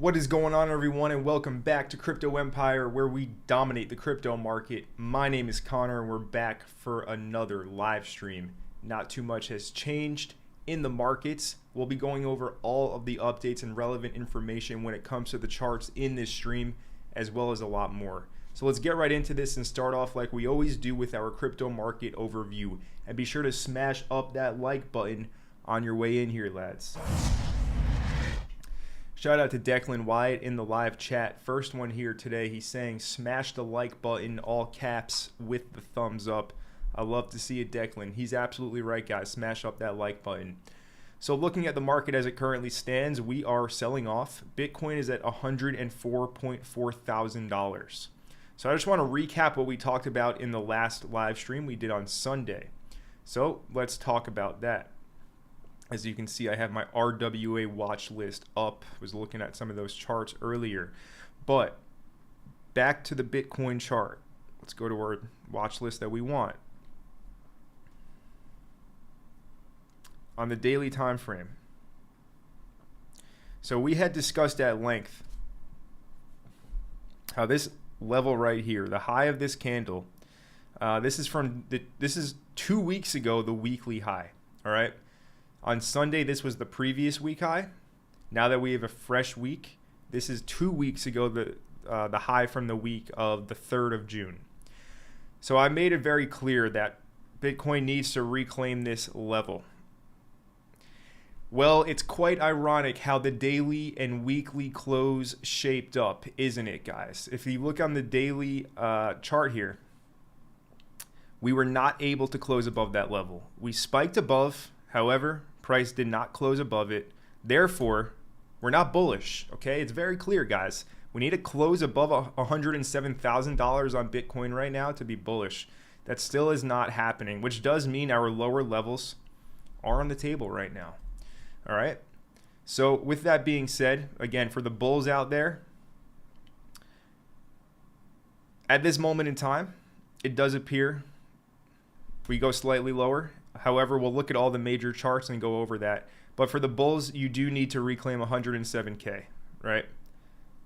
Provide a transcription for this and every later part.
What is going on, everyone, and welcome back to Crypto Empire, where we dominate the crypto market. My name is Connor, and we're back for another live stream. Not too much has changed in the markets. We'll be going over all of the updates and relevant information when it comes to the charts in this stream, as well as a lot more. So let's get right into this and start off like we always do with our crypto market overview. And be sure to smash up that like button on your way in here, lads. Shout out to Declan Wyatt in the live chat. First one here today. He's saying smash the like button, all caps, with the thumbs up. I love to see it, Declan. He's absolutely right, guys. Smash up that like button. So looking at the market as it currently stands, we are selling off. Bitcoin is at $104.4 thousand. So I just want to recap what we talked about in the last live stream we did on Sunday. So let's talk about that. As you can see, I have my RWA watch list up. I was looking at some of those charts earlier. But back to the Bitcoin chart. Let's go to our watch list that we want. On the daily time frame. So we had discussed at length how this level right here, the high of this candle, this is 2 weeks ago, the weekly high. All right. On Sunday, this was the previous week high. Now that we have a fresh week, this is 2 weeks ago, the high from the week of the 3rd of June. So I made it very clear that Bitcoin needs to reclaim this level. Well, it's quite ironic how the daily and weekly close shaped up, isn't it, guys? If you look on the daily chart here, we were not able to close above that level. We spiked above, however, price did not close above it. Therefore, we're not bullish, okay? It's very clear, guys. We need to close above $107,000 on Bitcoin right now to be bullish. That still is not happening, which does mean our lower levels are on the table right now. All right? So with that being said, again, for the bulls out there, at this moment in time, it does appear we go slightly lower. However, we'll look at all the major charts and go over that. But for the bulls, you do need to reclaim 107K, right?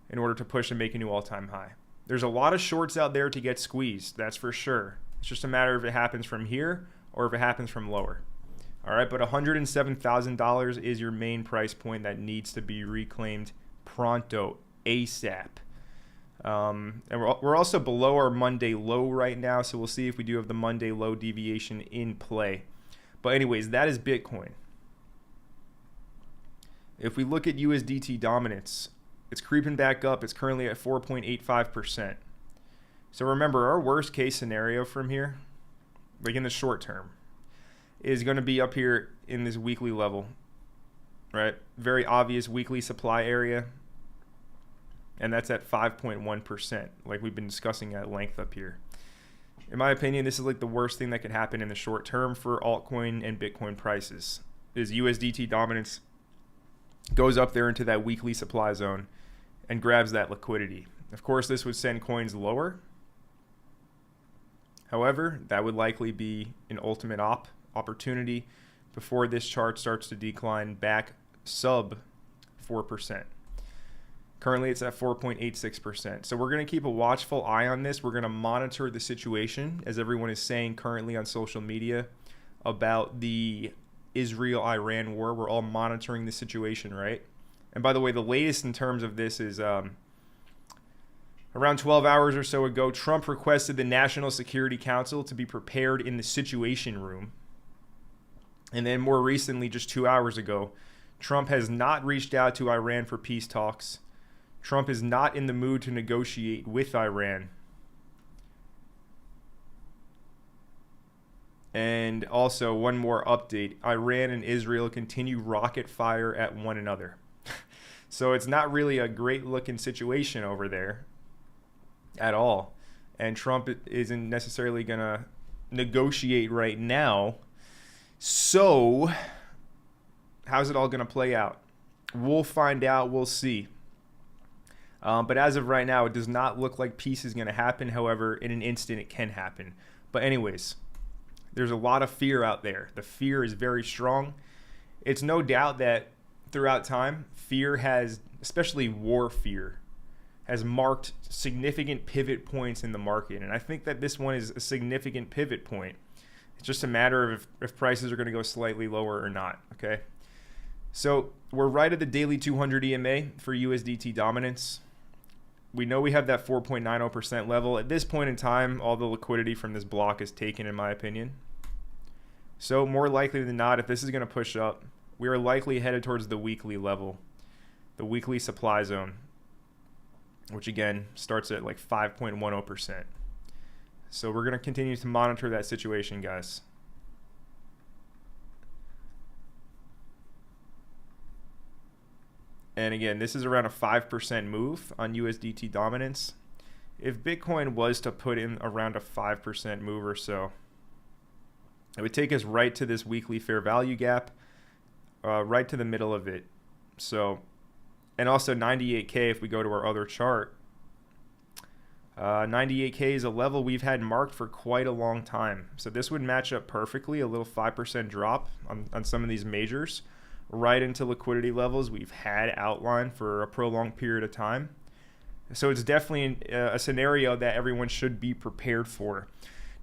In order to push and make a new all-time high. There's a lot of shorts out there to get squeezed, that's for sure. It's just a matter of if it happens from here or if it happens from lower. All right, but $107,000 is your main price point that needs to be reclaimed pronto, ASAP. And we're also below our Monday low right now, so we'll see if we do have the Monday low deviation in play. But anyways, that is Bitcoin. If we look at USDT dominance, it's creeping back up. It's currently at 4.85%. So remember, our worst case scenario from here, like in the short term, is going to be up here in this weekly level, right? Very obvious weekly supply area. And that's at 5.1%, like we've been discussing at length up here. In my opinion, this is like the worst thing that could happen in the short term for altcoin and Bitcoin prices, is USDT dominance goes up there into that weekly supply zone and grabs that liquidity. Of course, this would send coins lower. However, that would likely be an ultimate opportunity before this chart starts to decline back sub 4%. Currently, it's at 4.86%. So we're going to keep a watchful eye on this. We're going to monitor the situation, as everyone is saying currently on social media, about the Israel-Iran war. We're all monitoring the situation, right? And by the way, the latest in terms of this is around 12 hours or so ago, Trump requested the National Security Council to be prepared in the Situation Room. And then more recently, just 2 hours ago, Trump has not reached out to Iran for peace talks. Trump is not in the mood to negotiate with Iran. And also, one more update. Iran and Israel continue rocket fire at one another. So it's not really a great looking situation over there at all. And Trump isn't necessarily going to negotiate right now. So how's it all going to play out? We'll find out. We'll see. But as of right now, it does not look like peace is going to happen. However, in an instant, it can happen. But anyways, there's a lot of fear out there. The fear is very strong. It's no doubt that throughout time, fear has, especially war fear, has marked significant pivot points in the market. And I think that this one is a significant pivot point. It's just a matter of if prices are going to go slightly lower or not, okay? So we're right at the daily 200 EMA for USDT dominance. We know we have that 4.90% level. At this point in time, all the liquidity from this block is taken, in my opinion. So more likely than not, if this is going to push up, we are likely headed towards the weekly level, the weekly supply zone, which again starts at like 5.10%. So we're going to continue to monitor that situation, guys. And again, this is around a 5% move on USDT dominance. If Bitcoin was to put in around a 5% move or so, it would take us right to this weekly fair value gap, right to the middle of it. So, and also 98K if we go to our other chart. 98K is a level we've had marked for quite a long time. So this would match up perfectly, a little 5% drop on some of these majors, right into liquidity levels we've had outlined for a prolonged period of time. So it's definitely a scenario that everyone should be prepared for.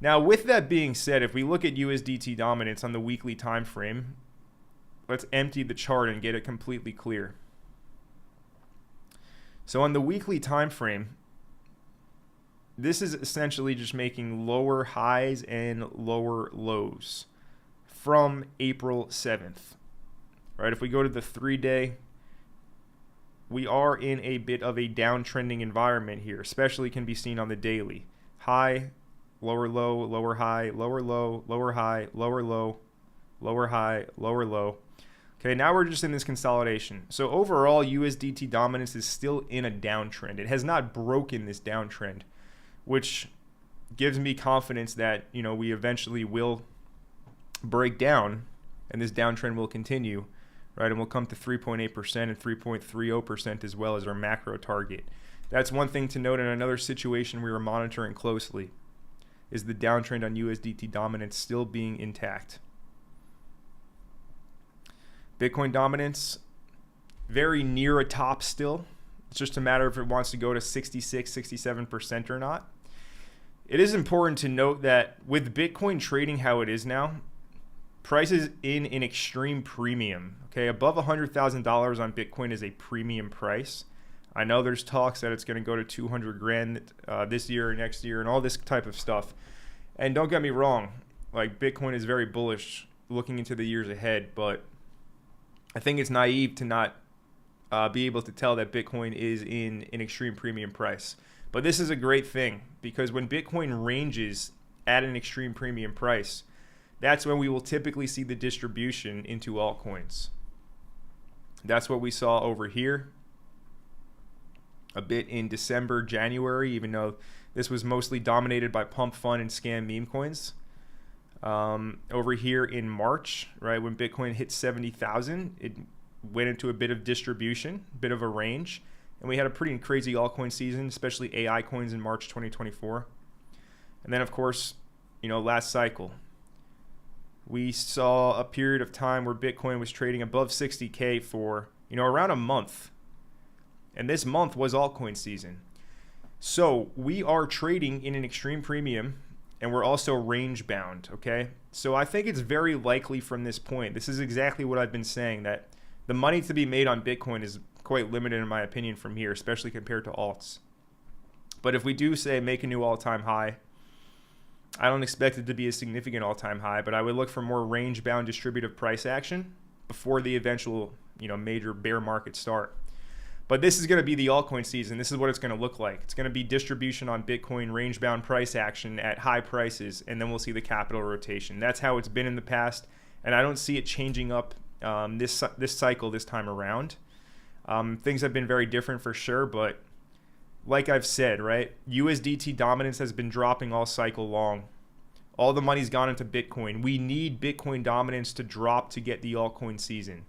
Now, with that being said, if we look at USDT dominance on the weekly time frame, let's empty the chart and get it completely clear. So on the weekly time frame, this is essentially just making lower highs and lower lows from April 7th. Right? If we go to the 3-day, we are in a bit of a downtrending environment here, especially can be seen on the daily. High, lower low, lower high, lower low, lower high, lower low, lower high, lower low. Okay, now we're just in this consolidation. So overall, USDT dominance is still in a downtrend. It has not broken this downtrend, which gives me confidence that, you know, we eventually will break down and this downtrend will continue, right? And we'll come to 3.8% and 3.30% as well as our macro target. That's one thing to note. In another situation we were monitoring closely is the downtrend on USDT dominance still being intact. Bitcoin dominance, very near a top still. It's just a matter if it wants to go to 66, 67% or not. It is important to note that with Bitcoin trading how it is now, price is in an extreme premium. Okay, above $100,000 on Bitcoin is a premium price. I know there's talks that it's going to go to 200 grand this year or next year and all this type of stuff. And don't get me wrong, like Bitcoin is very bullish looking into the years ahead, but I think it's naive to not be able to tell that Bitcoin is in an extreme premium price. But this is a great thing because when Bitcoin ranges at an extreme premium price, that's when we will typically see the distribution into altcoins. That's what we saw over here a bit in December, January, even though this was mostly dominated by Pump.fun and scam meme coins. Over here in March, right, when Bitcoin hit 70,000, it went into a bit of distribution, bit of a range, and we had a pretty crazy altcoin season, especially AI coins in March 2024. And then, of course, you know, last cycle, we saw a period of time where Bitcoin was trading above 60K for, you know, around a month. And this month was altcoin season. So we are trading in an extreme premium and we're also range bound, okay? So I think it's very likely from this point, this is exactly what I've been saying, that the money to be made on Bitcoin is quite limited in my opinion from here, especially compared to alts. But if we do say make a new all-time high, I don't expect it to be a significant all-time high, but I would look for more range-bound distributive price action before the eventual, you know, major bear market start. But this is going to be the altcoin season. This is what it's going to look like. It's going to be distribution on Bitcoin, range-bound price action at high prices, and then we'll see the capital rotation. That's how it's been in the past, and I don't see it changing up this cycle this time around. Things have been very different for sure, but like I've said, right, USDT dominance has been dropping all cycle long. All the money's gone into Bitcoin. We need Bitcoin dominance to drop to get the altcoin season.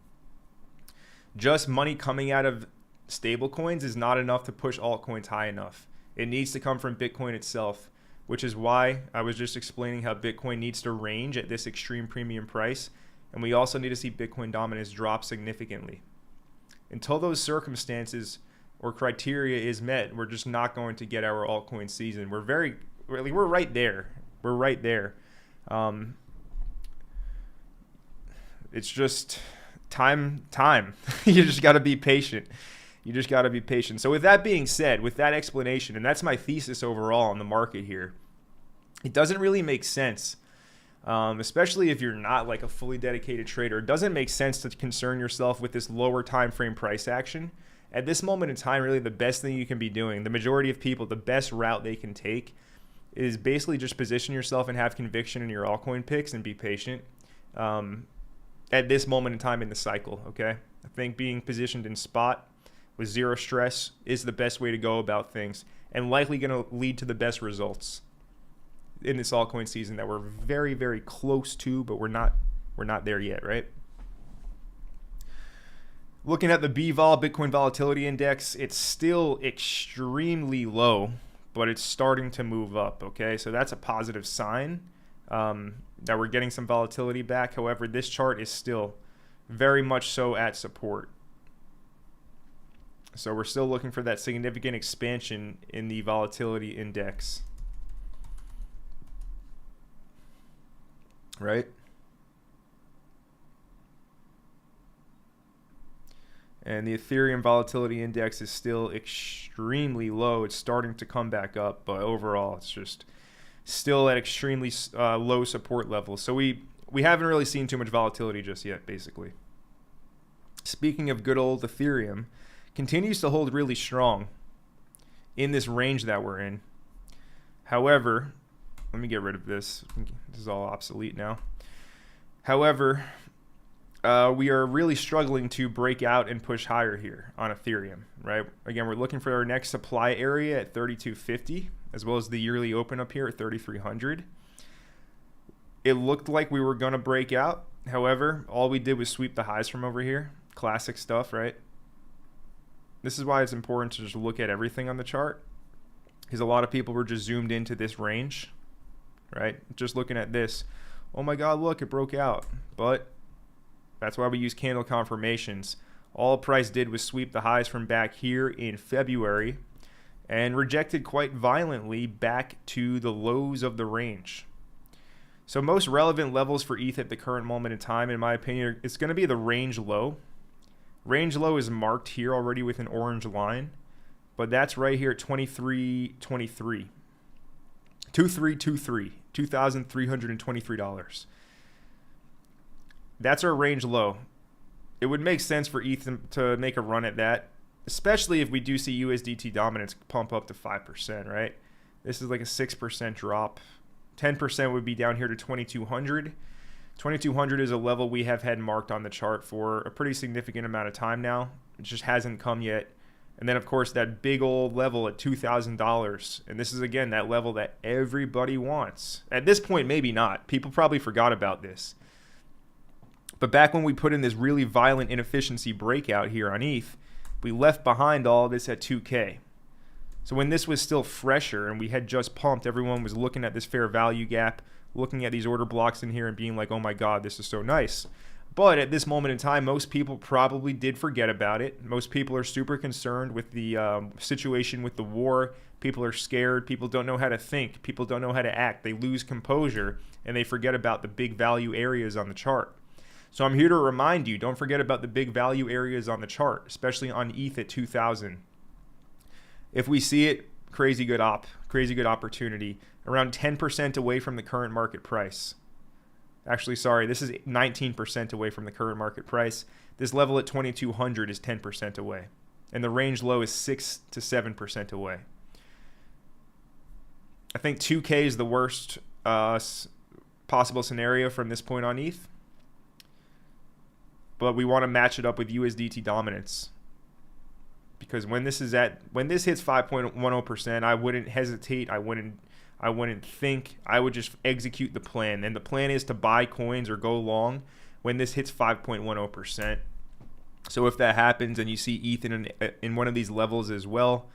Just money coming out of stable coins is not enough to push altcoins high enough. It needs to come from Bitcoin itself, which is why I was just explaining how Bitcoin needs to range at this extreme premium price. And we also need to see Bitcoin dominance drop significantly. Until those circumstances or criteria is met, we're just not going to get our altcoin season. We're right there. We're right there. It's just time. You just got to be patient. So with that being said, with that explanation, and that's my thesis overall on the market here, it doesn't really make sense, especially if you're not like a fully dedicated trader. It doesn't make sense to concern yourself with this lower time frame price action. At this moment in time, really the best thing you can be doing, the majority of people, the best route they can take is basically just position yourself and have conviction in your altcoin picks and be patient at this moment in time in the cycle, okay? I think being positioned in spot with zero stress is the best way to go about things and likely going to lead to the best results in this altcoin season that we're very, very close to, but we're not there yet, right? Looking at the BVOL, Bitcoin Volatility Index, it's still extremely low, but it's starting to move up, okay? So that's a positive sign that we're getting some volatility back. However, this chart is still very much so at support. So we're still looking for that significant expansion in the volatility index, right? And the Ethereum volatility index is still extremely low. It's starting to come back up, but overall, it's just still at extremely low support levels. So we haven't really seen too much volatility just yet, basically. Speaking of good old Ethereum, continues to hold really strong in this range that we're in. However, let me get rid of this. This is all obsolete now. However, we are really struggling to break out and push higher here on Ethereum, right? Again, we're looking for our next supply area at 3250, as well as the yearly open up here at 3300. It looked like we were going to break out. However, all we did was sweep the highs from over here. Classic stuff, right? This is why it's important to just look at everything on the chart, because a lot of people were just zoomed into this range, right? Just looking at this. Oh my God, look, it broke out. But that's why we use candle confirmations. All price did was sweep the highs from back here in February and rejected quite violently back to the lows of the range. So most relevant levels for ETH at the current moment in time, in my opinion, it's going to be the range low. Range low is marked here already with an orange line, but that's right here at 23.23. 2323, $2,323. That's our range low. It would make sense for ETH to make a run at that, especially if we do see USDT dominance pump up to 5%, right? This is like a 6% drop. 10% would be down here to 2200. 2200 is a level we have had marked on the chart for a pretty significant amount of time now. It just hasn't come yet. And then, of course, that big old level at $2,000. And this is, again, that level that everybody wants. At this point, maybe not. People probably forgot about this. But back when we put in this really violent inefficiency breakout here on ETH, we left behind all of this at 2K. So when this was still fresher and we had just pumped, everyone was looking at this fair value gap, looking at these order blocks in here and being like, oh my God, this is so nice. But at this moment in time, most people probably did forget about it. Most people are super concerned with the situation with the war. People are scared. People don't know how to think. People don't know how to act. They lose composure and they forget about the big value areas on the chart. So I'm here to remind you, don't forget about the big value areas on the chart, especially on ETH at 2000. If we see it, crazy good opportunity, around 10% away from the current market price. Actually, sorry, this is 19% away from the current market price. This level at 2200 is 10% away, and the range low is 6 to 7% away. I think 2K is the worst possible scenario from this point on ETH. But we want to match it up with USDT dominance, because when this hits 5.10%, I wouldn't hesitate. I wouldn't think. I would just execute the plan, and the plan is to buy coins or go long when this hits 5.10%. So if that happens and you see ETH in one of these levels as well,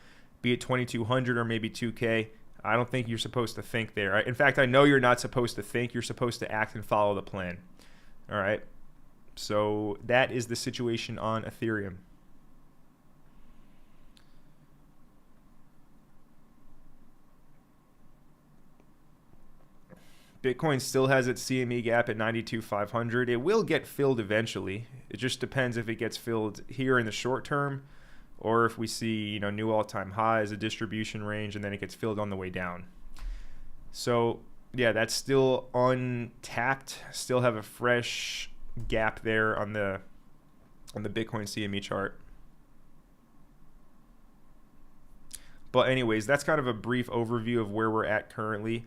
be it 2200 or maybe 2K, I don't think you're supposed to think there. In fact, I know you're not supposed to think. You're supposed to act and follow the plan. All right. So that is the situation on Ethereum. Bitcoin still has its CME gap at 92,500. It will get filled eventually. It just depends if it gets filled here in the short term or if we see, new all-time highs, a distribution range, and then it gets filled on the way down. So, yeah, that's still untapped. Still have a fresh gap there on the Bitcoin CME chart. But anyways, that's kind of a brief overview of where we're at currently.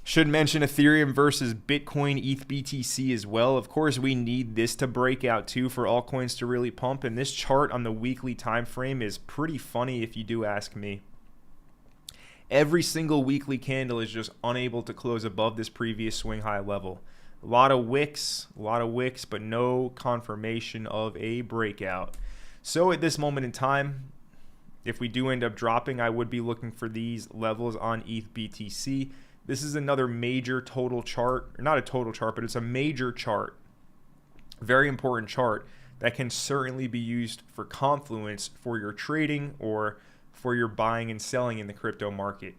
Should mention Ethereum versus Bitcoin ETH BTC as well. Of course, we need this to break out too for altcoins to really pump. And this chart on the weekly time frame is pretty funny if you do ask me. Every single weekly candle is just unable to close above this previous swing high level. A lot of wicks, but no confirmation of a breakout. So at this moment in time, if we do end up dropping, I would be looking for these levels on ETH BTC. This is another major total chart, or not a total chart, but it's a major chart, very important chart that can certainly be used for confluence for your trading or for your buying and selling in the crypto market.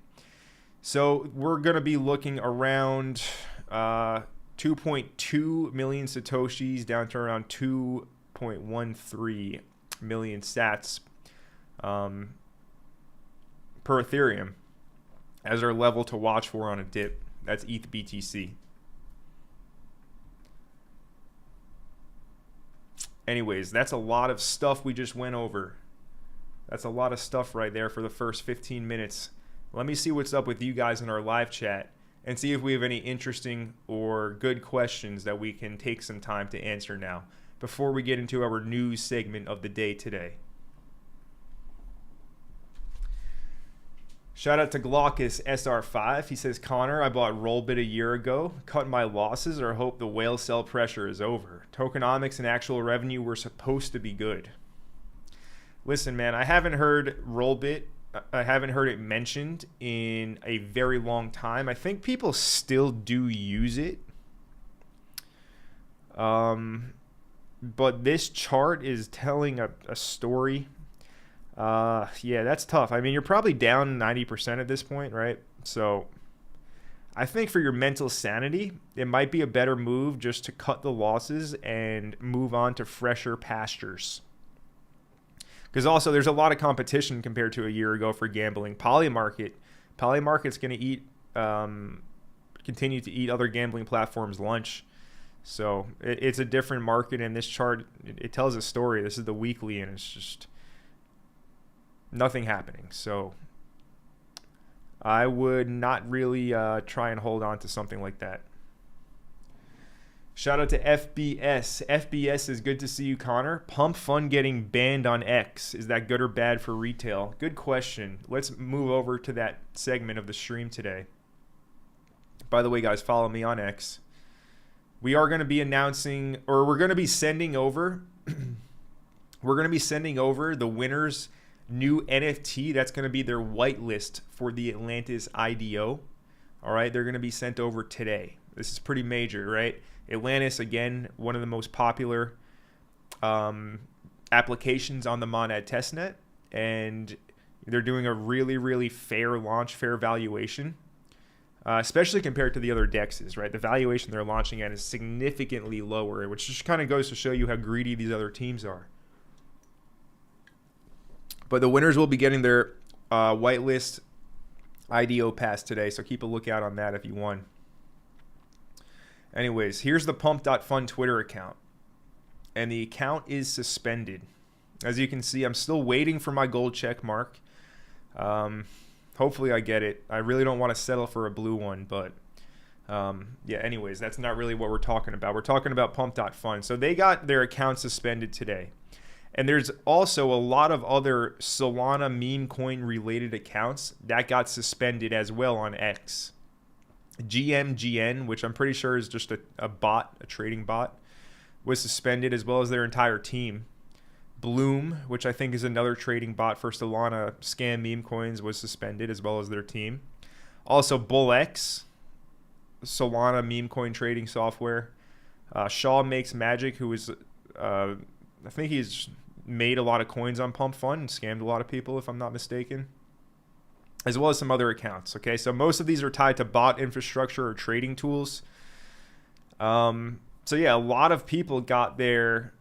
So we're going to be looking around 2.2 million Satoshis down to around 2.13 million sats per Ethereum as our level to watch for on a dip. That's ETH BTC. Anyways, that's a lot of stuff we just went over. That's a lot of stuff right there for the first 15 minutes. Let me see what's up with you guys in our live chat and see if we have any interesting or good questions that we can take some time to answer now before we get into our news segment of the day today. Shout out to Glaucus SR5. He says, Connor, I bought Rollbit a year ago, cut my losses, or hope the whale sell pressure is over. Tokenomics and actual revenue were supposed to be good. Listen, man, I haven't heard Rollbit. I haven't heard it mentioned in a very long time. I think people still do use it. But this chart is telling a story. Yeah, that's tough. I mean, you're probably down 90% at this point, right? So I think for your mental sanity, it might be a better move just to cut the losses and move on to fresher pastures. Because also there's a lot of competition compared to a year ago for gambling. Polymarket's going to eat, continue to eat other gambling platforms' lunch. So it's a different market, and this chart, it tells a story. This is the weekly, and it's just nothing happening. So I would not really try and hold on to something like that. Shout out to FBS. FBS is good to see you, Connor. Pump.fun getting banned on X. Is that good or bad for retail? Good question. Let's move over to that segment of the stream today. By the way, guys, follow me on X. We are going to be announcing, or we're going to be sending over, the winners' new NFT. That's going to be their whitelist for the Atlantis IDO. All right, they're going to be sent over today. This is pretty major, right? Atlantis, again, one of the most popular applications on the Monad testnet, and they're doing a really, really fair launch, fair valuation, especially compared to the other dexes, right? The valuation they're launching at is significantly lower, which just kind of goes to show you how greedy these other teams are. But the winners will be getting their whitelist IDO pass today, so keep a lookout on that if you won. Anyways, here's the Pump.fun Twitter account. And the account is suspended. As you can see, I'm still waiting for my gold check mark. Hopefully I get it. I really don't want to settle for a blue one, but yeah, anyways, that's not really what we're talking about. We're talking about Pump.fun. So they got their account suspended today. And there's also a lot of other Solana meme coin related accounts that got suspended as well on X. GMGN, which I'm pretty sure is just a bot, a trading bot, was suspended, as well as their entire team. Bloom, which I think is another trading bot for Solana scam meme coins, was suspended, as well as their team. Also, BullX, Solana meme coin trading software. Shaw Makes Magic, who is, I think he's made a lot of coins on Pump.fun and scammed a lot of people, if I'm not mistaken. as well as some other accounts. Okay, so most of these are tied to bot infrastructure or trading tools. So yeah, a lot of people got their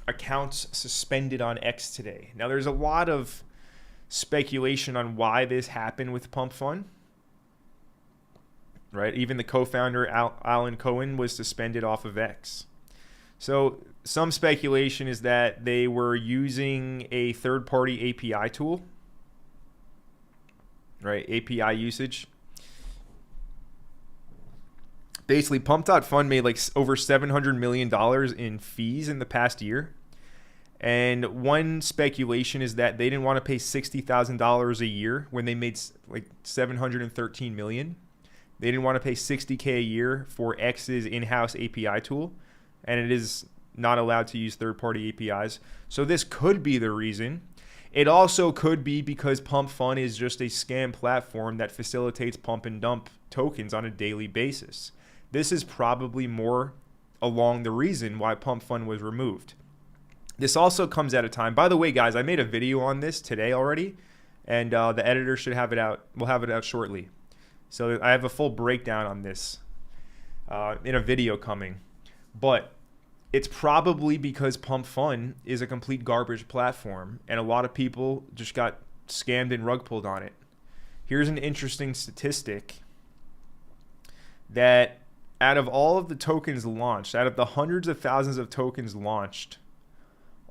accounts suspended on X today. Now there's a lot of speculation on why this happened with Pump.fun. Right? Even the co-founder Alan Cohen was suspended off of X. So some speculation is that they were using a third-party API tool, right? API usage. Basically, Pump.fun made like over $700 million in fees in the past year. And one speculation is that they didn't want to pay $60,000 a year when they made like $713 million. They didn't want to pay $60K a year for X's in-house API tool, and it is not allowed to use third-party APIs. So this could be the reason. It also could be because Pump.fun is just a scam platform that facilitates pump and dump tokens on a daily basis. This is probably more along the reason why Pump.fun was removed. This also comes at a time. By the way, guys, I made a video on this today already, and the editor should have it out. We'll have it out shortly. So I have a full breakdown on this in a video coming. But it's probably because Pump.fun is a complete garbage platform, and a lot of people just got scammed and rug pulled on it. Here's an interesting statistic that out of all of the tokens launched, out of the hundreds of thousands of tokens launched,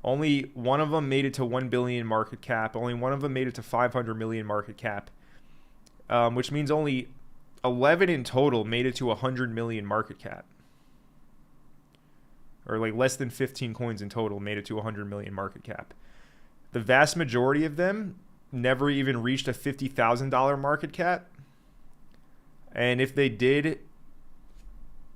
only one of them made it to 1 billion market cap. Only one of them made it to 500 million market cap, which means only 11 in total made it to 100 million market cap. Or like less than 15 coins in total made it to 100 million market cap. The vast majority of them never even reached a $50,000 market cap. And if they did,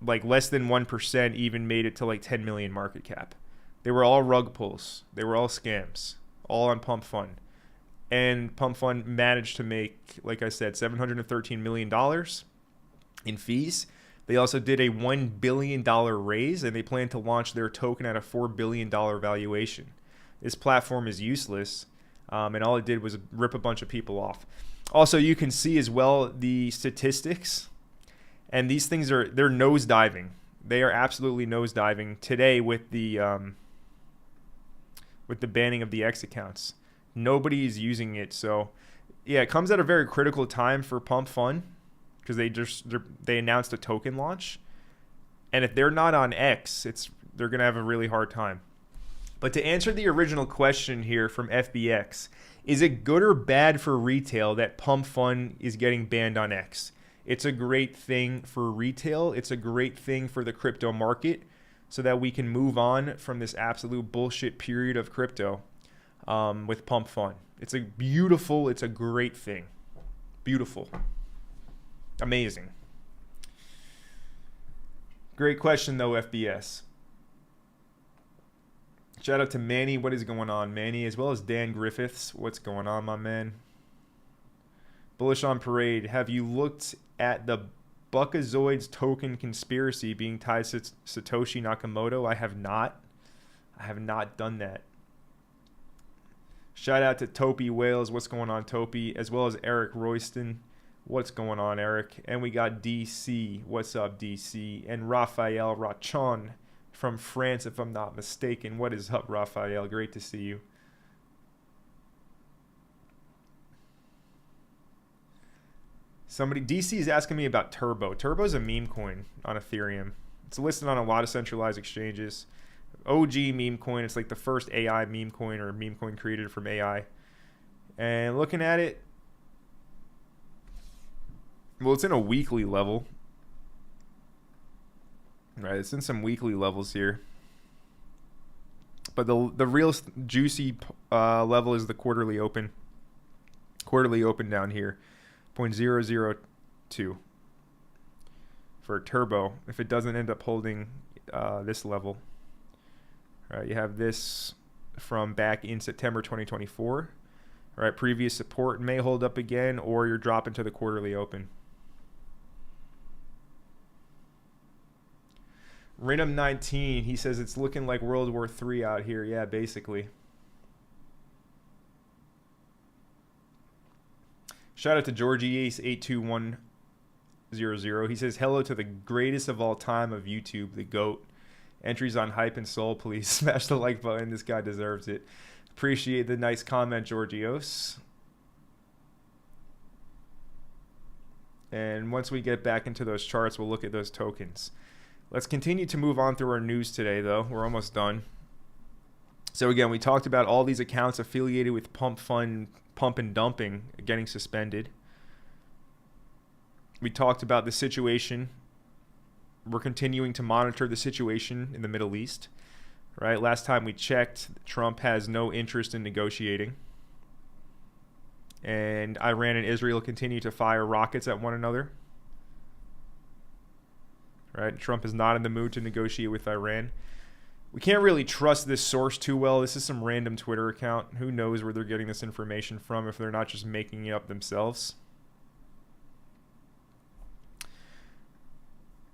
like less than 1% even made it to like 10 million market cap. They were all rug pulls. They were all scams, all on Pump.fun. And Pump.fun managed to make, like I said, $713 million in fees. They also did a $1 billion raise, and they plan to launch their token at a $4 billion valuation. This platform is useless, and all it did was rip a bunch of people off. Also, you can see as well the statistics, and these things they're nosediving. They are absolutely nosediving today with the banning of the X accounts. Nobody is using it, so yeah, it comes at a very critical time for Pump.fun because they announced a token launch, and if they're not on X, they're gonna have a really hard time. But to answer the original question here from FBX, is it good or bad for retail that Pump.fun is getting banned on X? It's a great thing for retail. It's a great thing for the crypto market so that we can move on from this absolute bullshit period of crypto with Pump.fun. It's a great thing. Beautiful. Amazing. Great question though, FBS. Shout out to Manny. What is going on, Manny? As well as Dan Griffiths. What's going on, my man? Bullish on Parade. Have you looked at the Buckazoids token conspiracy being tied to Satoshi Nakamoto? I have not. I have not done that. Shout out to Topi Wales. What's going on, Topi? As well as Eric Royston. What's going on, Eric? And we got DC. What's up, DC? And Raphael Rachon from France, if I'm not mistaken. What is up, Raphael? Great to see you. DC is asking me about Turbo. Turbo is a meme coin on Ethereum. It's listed on a lot of centralized exchanges. OG meme coin. It's like the first AI meme coin or meme coin created from AI. And looking at it, well, it's in a weekly level. Right, it's in some weekly levels here. But the real juicy level is the quarterly open. Quarterly open down here. 0.002 for Turbo if it doesn't end up holding this level. All right, you have this from back in September 2024. All right, previous support may hold up again, or you're dropping to the quarterly open. Rhythm 19, he says it's looking like World War III out here. Yeah, basically. Shout out to Georgie Ace 82100. He says, hello to the greatest of all time of YouTube, the GOAT. Entries on Hype and Soul, please smash the like button. This guy deserves it. Appreciate the nice comment, Georgios. And once we get back into those charts, we'll look at those tokens. Let's continue to move on through our news today, though. We're almost done. So again, we talked about all these accounts affiliated with Pump.fun, pump and dumping getting suspended. We talked about the situation. We're continuing to monitor the situation in the Middle East. Right? Last time we checked, Trump has no interest in negotiating. And Iran and Israel continue to fire rockets at one another. Right? Trump is not in the mood to negotiate with Iran. We can't really trust this source too well. This is some random Twitter account. Who knows where they're getting this information from if they're not just making it up themselves.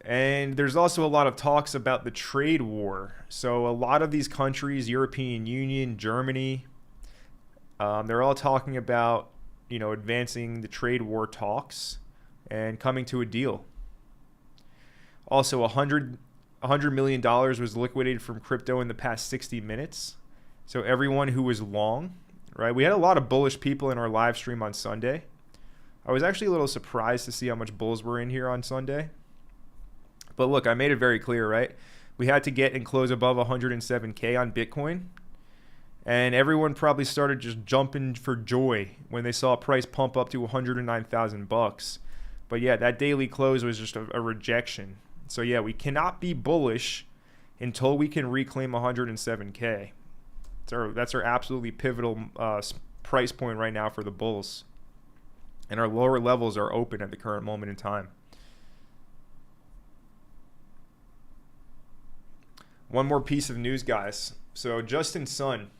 And there's also a lot of talks about the trade war. So a lot of these countries, European Union, Germany, they're all talking about, advancing the trade war talks and coming to a deal. Also, $100 million was liquidated from crypto in the past 60 minutes. So everyone who was long, right? We had a lot of bullish people in our live stream on Sunday. I was actually a little surprised to see how much bulls were in here on Sunday. But look, I made it very clear, right? We had to get and close above 107K on Bitcoin. And everyone probably started just jumping for joy when they saw a price pump up to 109,000 bucks. But yeah, that daily close was just a rejection. So yeah, we cannot be bullish until we can reclaim 107K. That's our absolutely pivotal price point right now for the bulls. And our lower levels are open at the current moment in time. One more piece of news, guys. So Justin Sun,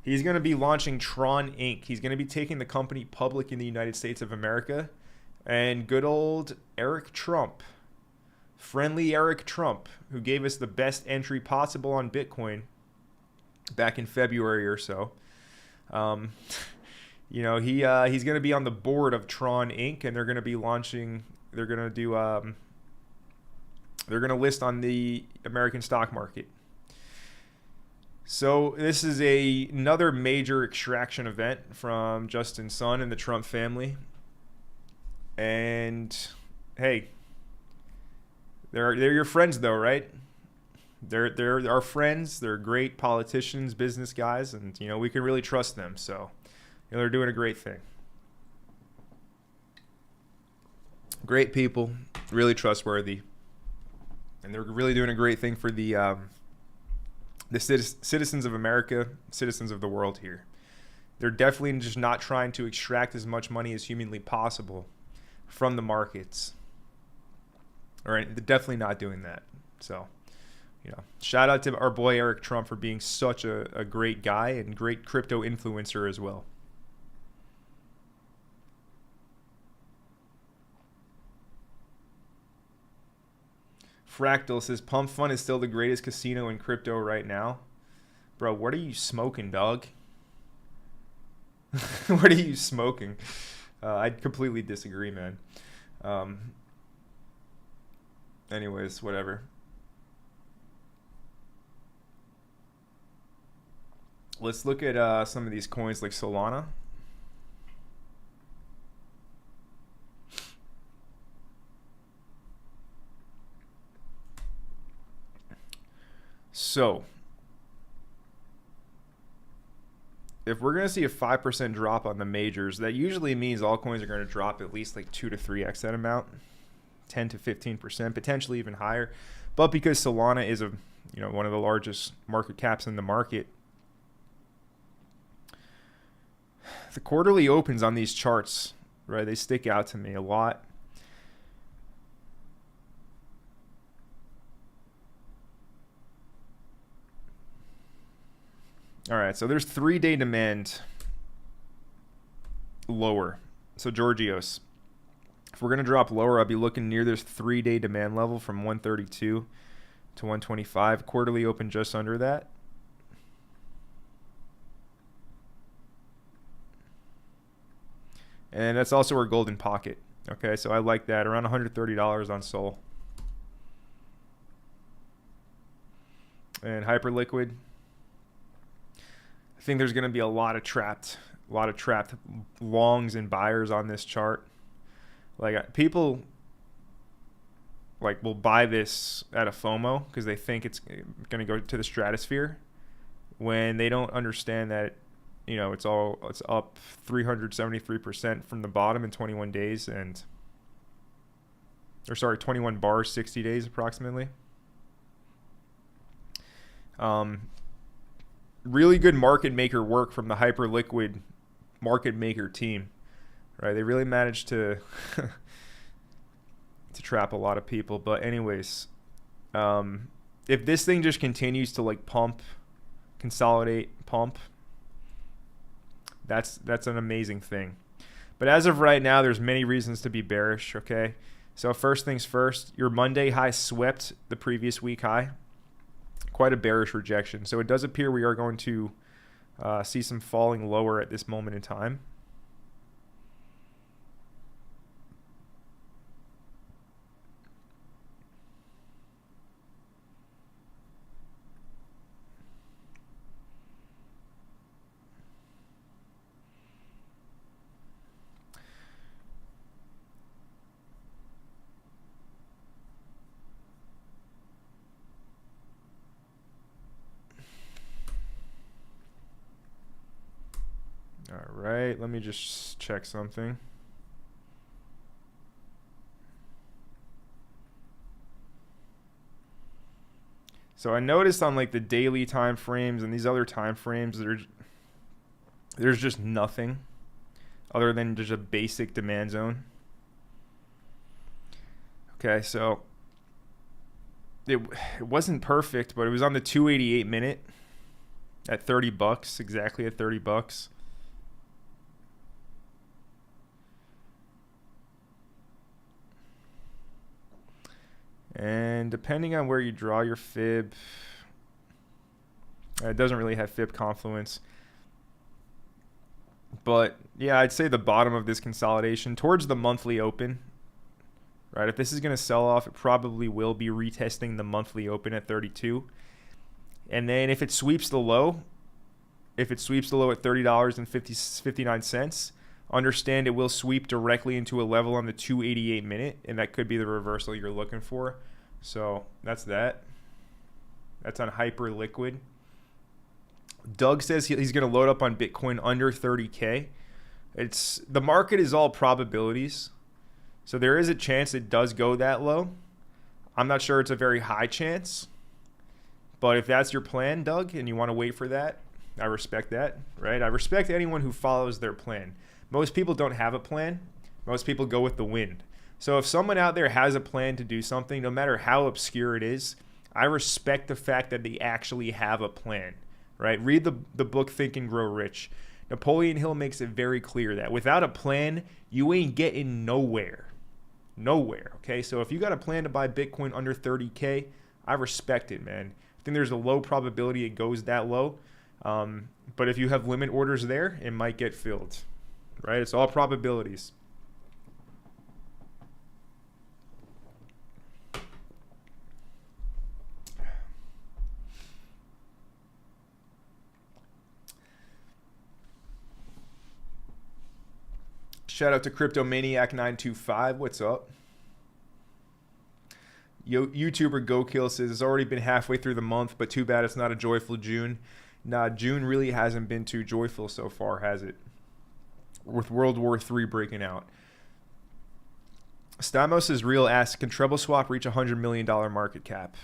he's going to be launching Tron Inc. He's going to be taking the company public in the United States of America. And good old Eric Trump, friendly Eric Trump, who gave us the best entry possible on Bitcoin back in February or so. He's going to be on the board of Tron Inc. And they're going to be launching, they're going to list on the American stock market. So this is another major extraction event from Justin Sun and the Trump family. And hey, they're your friends though, right? They're our friends. They're great politicians, business guys, and we can really trust them. So they're doing a great thing. Great people, really trustworthy. And they're really doing a great thing for the citizens of America, citizens of the world here. They're definitely just not trying to extract as much money as humanly possible from the markets. All right, they're definitely not doing that. So, shout out to our boy Eric Trump for being such a great guy and great crypto influencer as well. Fractal says, Pump.fun is still the greatest casino in crypto right now. Bro, what are you smoking, dog? What are you smoking? I completely disagree, man. Anyways, whatever. Let's look at some of these coins like Solana. So, if we're going to see a 5% drop on the majors, that usually means altcoins are going to drop at least like 2 to 3x that amount, 10 to 15%, potentially even higher. But because Solana is one of the largest market caps in the market, the quarterly opens on these charts, right? They stick out to me a lot. All right, so there's 3-day demand lower. So Georgios, if we're going to drop lower, I'll be looking near this 3-day demand level from 132 to 125. Quarterly open just under that. And that's also our golden pocket. Okay, so I like that. Around $130 on Sol. And Hyperliquid. I think there's going to be a lot of trapped longs and buyers on this chart. Like people will buy this at a FOMO because they think it's going to go to the stratosphere, when they don't understand that, you know, it's up 373% from the bottom in 21 days, 21 bars, 60 days approximately. Really good market maker work from the Hyperliquid market maker team, right? They really managed to to trap a lot of people. But anyways, if this thing just continues to like pump, consolidate, pump, that's an amazing thing. But as of right now, there's many reasons to be bearish. Okay, so first things first, your Monday high swept the previous week high. Quite a bearish rejection. So it does appear we are going to see some falling lower at this moment in time. All right, let me just check something. So I noticed on like the daily time frames and these other time frames, there's just nothing other than just a basic demand zone. Okay, so it wasn't perfect, but it was on the 288 minute at $30, exactly at $30. And depending on where you draw your fib, it doesn't really have fib confluence. But yeah, I'd say the bottom of this consolidation towards the monthly open, right? If this is going to sell off, it probably will be retesting the monthly open at 32. And then if it sweeps the low, at $30.59, understand it will sweep directly into a level on the 288 minute, and that could be the reversal you're looking for. So that's that. That's on Hyperliquid. Doug says he's going to load up on Bitcoin under 30K. The market is all probabilities. So there is a chance it does go that low. I'm not sure it's a very high chance. But if that's your plan, Doug, and you want to wait for that, I respect that, right? I respect anyone who follows their plan. Most people don't have a plan. Most people go with the wind. So if someone out there has a plan to do something, no matter how obscure it is, I respect the fact that they actually have a plan, right? Read the book Think and Grow Rich. Napoleon Hill makes it very clear that without a plan, you ain't getting nowhere. Nowhere, okay? So if you got a plan to buy Bitcoin under 30K, I respect it, man. I think there's a low probability it goes that low. But if you have limit orders there, it might get filled, right? It's all probabilities. Shout out to Cryptomaniac925. What's up? YouTuber GoKill says it's already been halfway through the month, but too bad it's not a joyful June. Nah, June really hasn't been too joyful so far, has it? With World War III breaking out. Stamos is real asks, can Treble Swap reach $100 million market cap?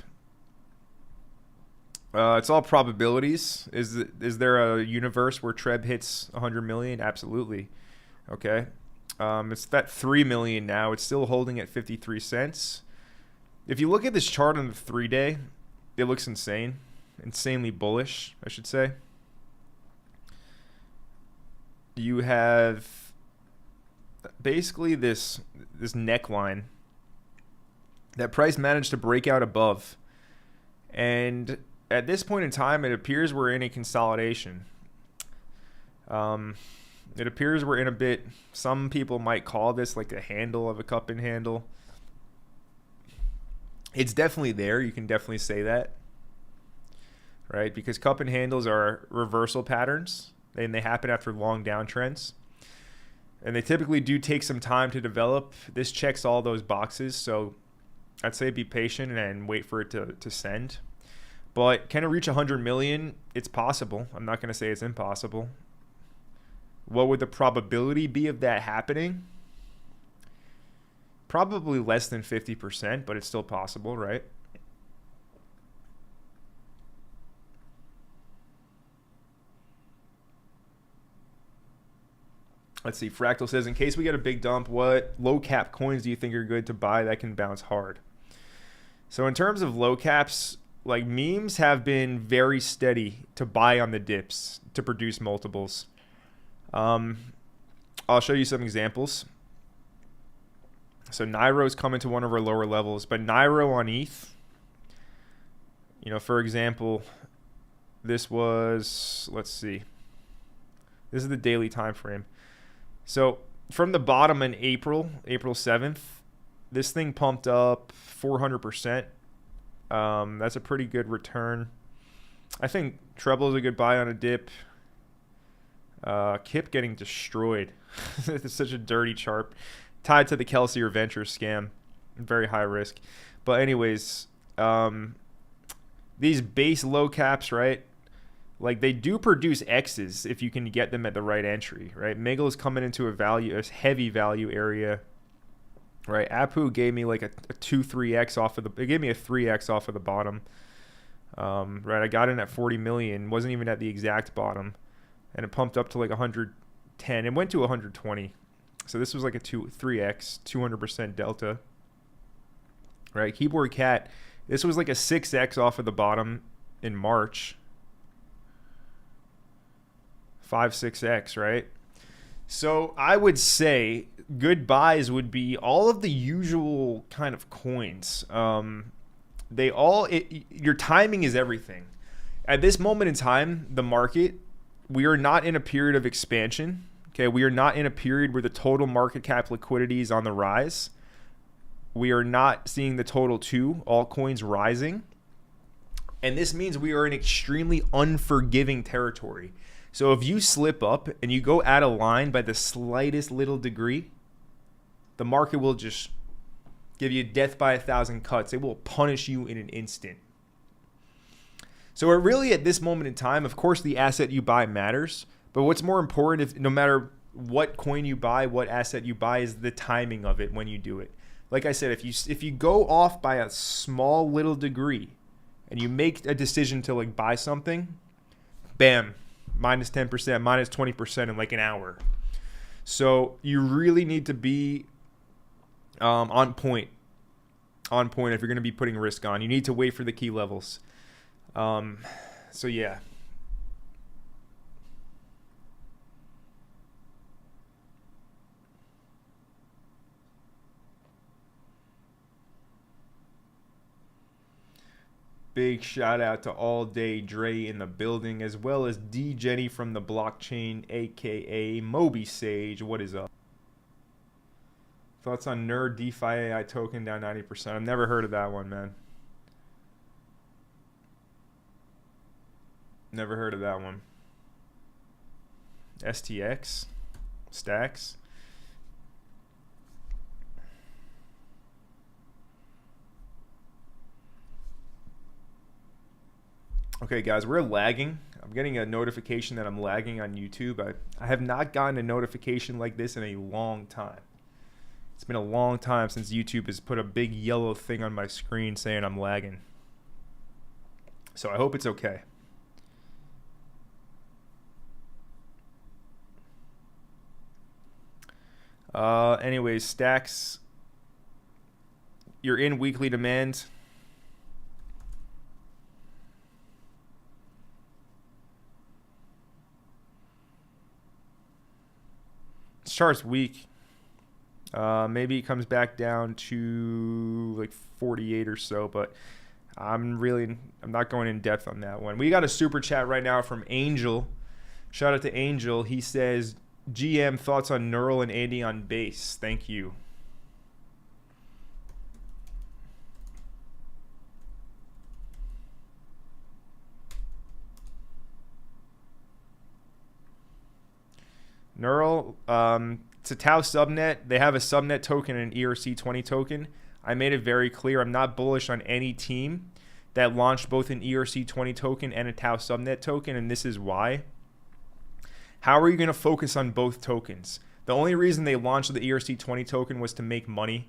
It's all probabilities. Is there a universe where Treb hits 100 million? Absolutely. Okay. It's at 3 million now. It's still holding at 53 cents. If you look at this chart on the 3-day, it looks insane. Insanely bullish, I should say. You have basically this neckline that price managed to break out above. And at this point in time, it appears we're in a consolidation. It appears we're in a bit, some people might call this like a handle of a cup and handle. It's definitely there. You can definitely say that, right? Because cup and handles are reversal patterns, and they happen after long downtrends. And they typically do take some time to develop. This checks all those boxes. So I'd say be patient and wait for it to send. But can it reach 100 million? It's possible. I'm not going to say it's impossible. What would the probability be of that happening? Probably less than 50%, but it's still possible, right? Let's see. Fractal says, in case we get a big dump, what low cap coins do you think are good to buy that can bounce hard? So in terms of low caps, like memes have been very steady to buy on the dips to produce multiples. I'll show you some examples. So Nairo's coming to one of our lower levels, but Nairo on ETH, you know, for example, this was, let's see, this is the daily time frame. So from the bottom in April 7th, this thing pumped up 400%. That's a pretty good return. I think treble is a good buy on a dip. Kip getting destroyed. It's such a dirty chart. Tied to the Kelsier Ventures scam. Very high risk. But anyways, these base low caps, right? Like they do produce X's if you can get them at the right entry, right? Miggle is coming into a heavy value area, right? Apu gave me like a 2-3x off of it gave me a 3x off of the bottom, right? I got in at 40 million, wasn't even at the exact bottom, and it pumped up to like 110. It went to 120, so this was like a 3x, 200% delta, right? Keyboard Cat, this was like a 6x off of the bottom in March. 5-6x, right? So I would say good buys would be all of the usual kind of coins. Your timing is everything. At this moment in time, the market, we are not in a period of expansion. Okay, we are not in a period where the total market cap liquidity is on the rise. We are not seeing the total two altcoins rising. And this means we are in extremely unforgiving territory. So if you slip up and you go out of line by the slightest little degree, the market will just give you death by 1,000 cuts. It will punish you in an instant. So it really, at this moment in time, of course, the asset you buy matters. But what's more important, no matter what coin you buy, what asset you buy, is the timing of it when you do it. Like I said, if you go off by a small little degree and you make a decision to like buy something, bam, minus 10%, minus 20% in like an hour. So you really need to be on point if you're going to be putting risk on. You need to wait for the key levels. So yeah. Big shout out to All Day Dre in the building, as well as D Jenny from the blockchain, aka Moby Sage. What is up? Thoughts on Nerd DeFi AI token down 90%? I've never heard of that one, man. Never heard of that one. STX? Stacks? Okay, guys, we're lagging. I'm getting a notification that I'm lagging on YouTube. I have not gotten a notification like this in a long time. It's been a long time since YouTube has put a big yellow thing on my screen saying I'm lagging. So I hope it's okay. Anyways, stacks. You're in weekly demand. This chart's weak. Maybe it comes back down to like 48 or so, but I'm not going in depth on that one. We got a super chat right now from Angel. Shout out to Angel. He says, GM, thoughts on Neural and Andy on base? Thank you. Neural, it's a Tau subnet. They have a subnet token and an ERC20 token. I made it very clear I'm not bullish on any team that launched both an ERC20 token and a Tau subnet token, and this is why. How are you going to focus on both tokens? The only reason they launched the ERC20 token was to make money,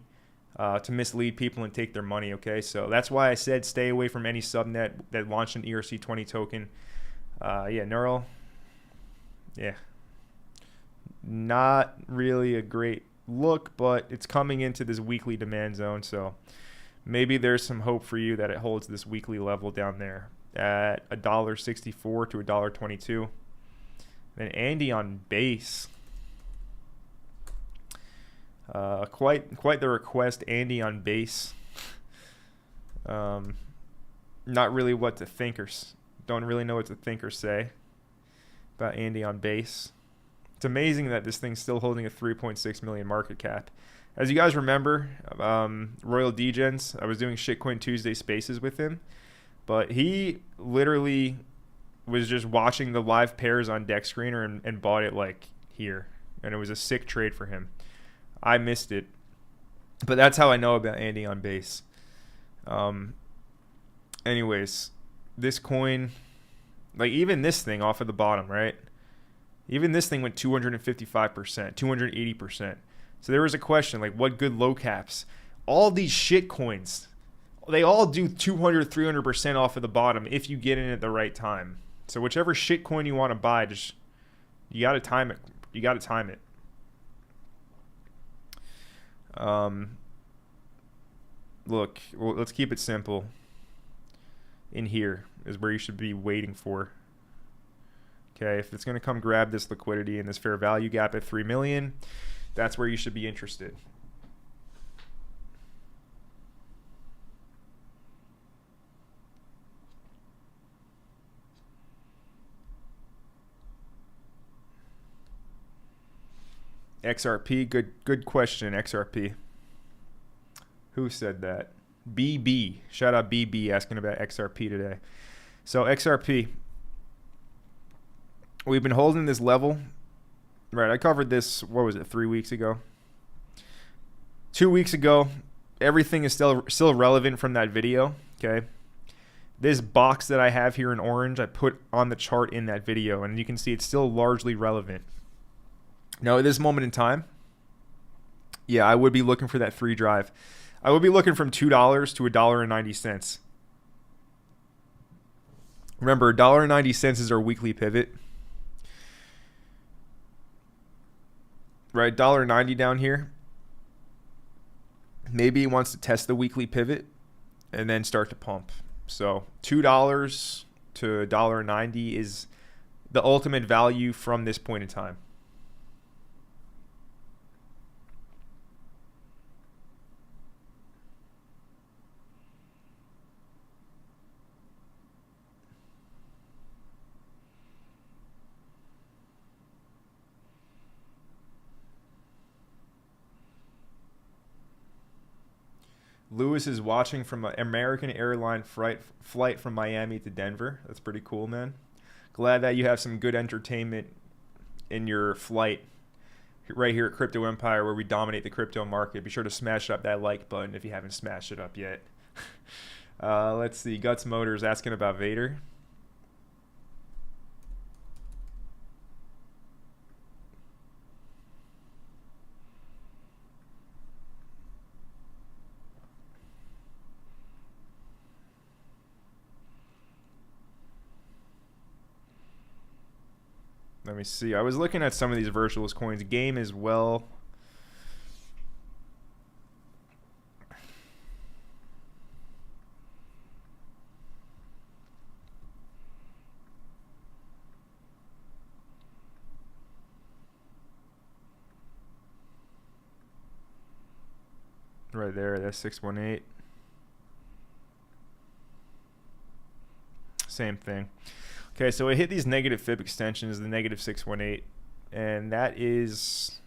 to mislead people and take their money, okay? So that's why I said stay away from any subnet that launched an ERC20 token. Yeah, Neural. Yeah. Not really a great look, but it's coming into this weekly demand zone, so maybe there's some hope for you that it holds this weekly level down there at $1.64 to $1.22. Then Andy on base. Quite the request, Andy on base. Not really what to think or don't really know what to think or say about Andy on base. It's amazing that this thing's still holding a 3.6 million market cap. As you guys remember, Royal Degens, I was doing Shitcoin Tuesday spaces with him, but he literally was just watching the live pairs on Deck Screener and bought it like here, and it was a sick trade for him. I missed it, but that's how I know about Andy on base. Anyways, this coin, like even this thing off of the bottom, right? Even this thing went 255%, 280%. So there was a question, like, what good low caps? All these shit coins, they all do 200, 300% off of the bottom if you get in at the right time. So whichever shit coin you want to buy, just you got to time it. You got to time it. Look, well, let's keep it simple. In here is where you should be waiting for. Okay, if it's going to come grab this liquidity and this fair value gap at 3 million, that's where you should be interested. XRP, good question, XRP. Who said that? BB. Shout out BB asking about XRP today. So XRP, we've been holding this level. Right, I covered this, what was it, 3 weeks ago? 2 weeks ago. Everything is still relevant from that video, okay? This box that I have here in orange, I put on the chart in that video, and you can see it's still largely relevant. Now, at this moment in time, yeah, I would be looking for that 3 drive. I would be looking from $2 to $1.90. Remember, $1.90 is our weekly pivot. Right, $1.90 down here. Maybe he wants to test the weekly pivot and then start to pump. So $2 to $1.90 is the ultimate value from this point in time. Lewis is watching from an American airline flight from Miami to Denver. That's pretty cool, man. Glad that you have some good entertainment in your flight right here at Crypto Empire, where we dominate the crypto market. Be sure to smash up that like button if you haven't smashed it up yet. Let's see. Guts Motors asking about Vader. Let me see. I was looking at some of these virtuals coins. Game as well. Right there, that's 618. Same thing. Okay, so it hit these negative fib extensions, the negative 618. and that is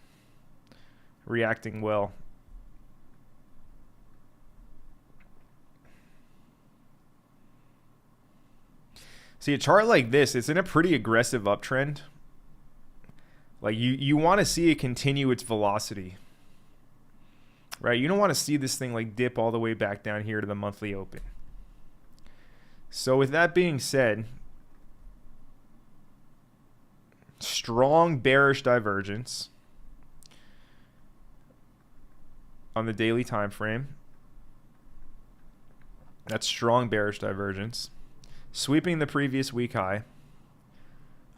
reacting well. See, a chart like this, it's in a pretty aggressive uptrend. Like you want to see it continue its velocity, right? You don't want to see this thing like dip all the way back down here to the monthly open. So with that being said, strong bearish divergence on the daily time frame. That's strong bearish divergence. Sweeping the previous week high.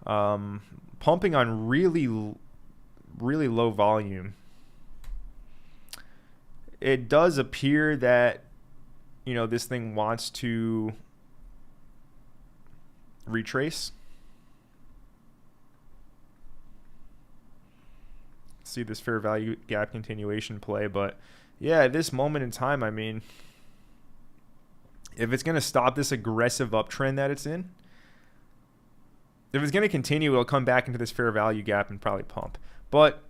Pumping on really low volume. It does appear that, you know, this thing wants to retrace. See this fair value gap continuation play, but yeah, at this moment in time, I mean, if it's going to stop this aggressive uptrend that it's in, if it's going to continue, it'll come back into this fair value gap and probably pump. But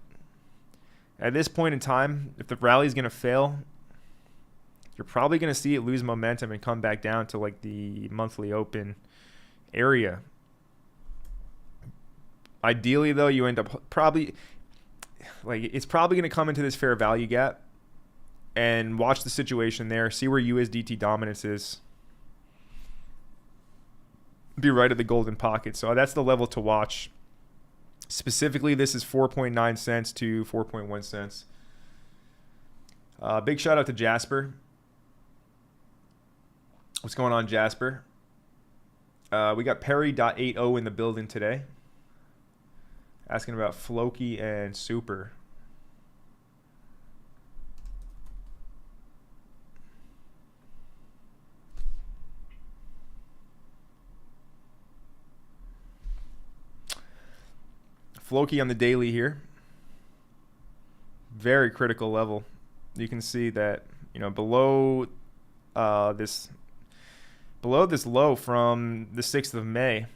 at this point in time, if the rally is going to fail, you're probably going to see it lose momentum and come back down to like the monthly open area. Ideally, though, you end up probably, like, it's probably going to come into this fair value gap, and watch the situation there. See where USDT dominance is. Be right at the golden pocket. So that's the level to watch. Specifically, this is 4.9 cents to 4.1 cents. Big shout out to Jasper. What's going on, Jasper? We got Perry.80 in the building today. Asking about Floki and Super. Floki on the daily here. Very critical level. You can see that, you know, below this low from the 6th of May.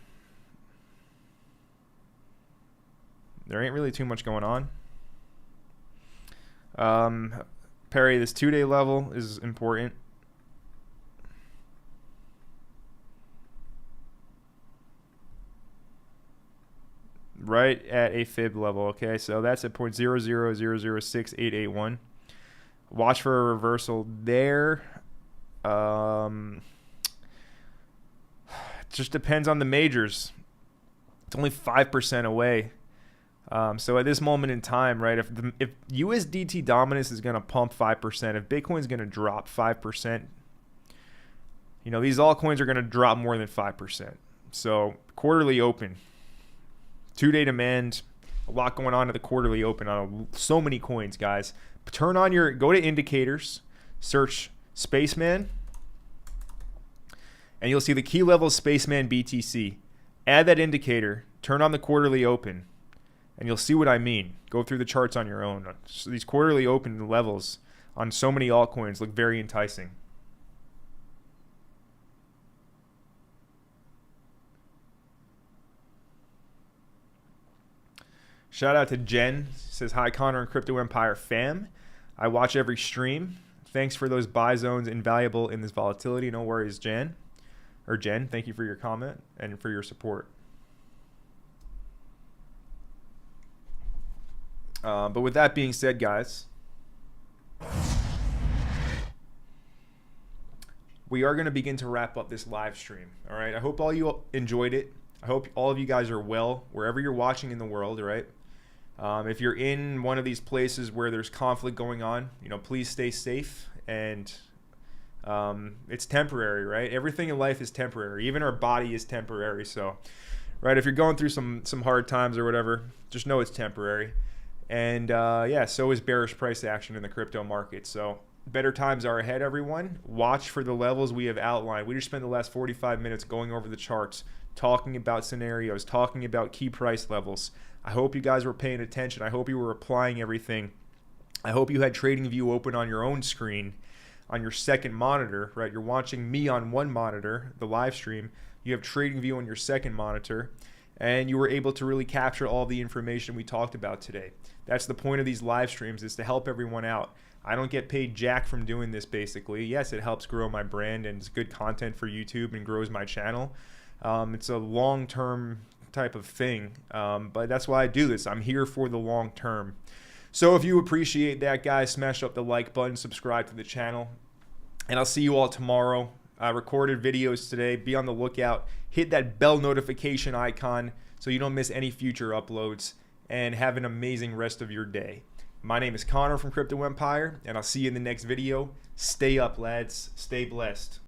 There ain't really too much going on. Perry, this 2-day level is important. Right at a fib level, okay? So that's at 0.000068881. Watch for a reversal there. It just depends on the majors. It's only 5% away. So at this moment in time, right, if USDT dominance is going to pump 5%, if Bitcoin's going to drop 5%, you know, these altcoins are going to drop more than 5%. So quarterly open. 2-day demand, a lot going on at the quarterly open on so many coins, guys. Go to indicators, search Spaceman, and you'll see the key level Spaceman BTC. Add that indicator, turn on the quarterly open, and you'll see what I mean. Go through the charts on your own. So these quarterly open levels on so many altcoins look very enticing. Shout out to Jen. Says, hi, Connor and Crypto Empire fam. I watch every stream. Thanks for those buy zones, invaluable in this volatility. No worries, Jen. Thank you for your comment and for your support. But with that being said, guys, we are going to begin to wrap up this live stream. All right. I hope all you enjoyed it. I hope all of you guys are well wherever you're watching in the world. All right. If you're in one of these places where there's conflict going on, you know, please stay safe. And it's temporary, right? Everything in life is temporary. Even our body is temporary. So, right, if you're going through some hard times or whatever, just know it's temporary. And yeah, so is bearish price action in the crypto market. So better times are ahead, everyone. Watch for the levels we have outlined. We just spent the last 45 minutes going over the charts, talking about scenarios, talking about key price levels. I hope you guys were paying attention. I hope you were applying everything. I hope you had TradingView open on your own screen, on your second monitor, right? You're watching me on one monitor, the live stream. You have TradingView on your second monitor. and you were able to really capture all the information we talked about today. That's the point of these live streams, is to help everyone out. I don't get paid jack from doing this, basically. Yes, it helps grow my brand and it's good content for YouTube and grows my channel. It's a long-term type of thing, but that's why I do this. I'm here for the long term. So if you appreciate that, guys, smash up the like button, subscribe to the channel, and I'll see you all tomorrow. I recorded videos today. Be on the lookout. Hit that bell notification icon so you don't miss any future uploads, and have an amazing rest of your day. My name is Connor from Crypto Empire, and I'll see you in the next video. Stay up, lads. Stay blessed.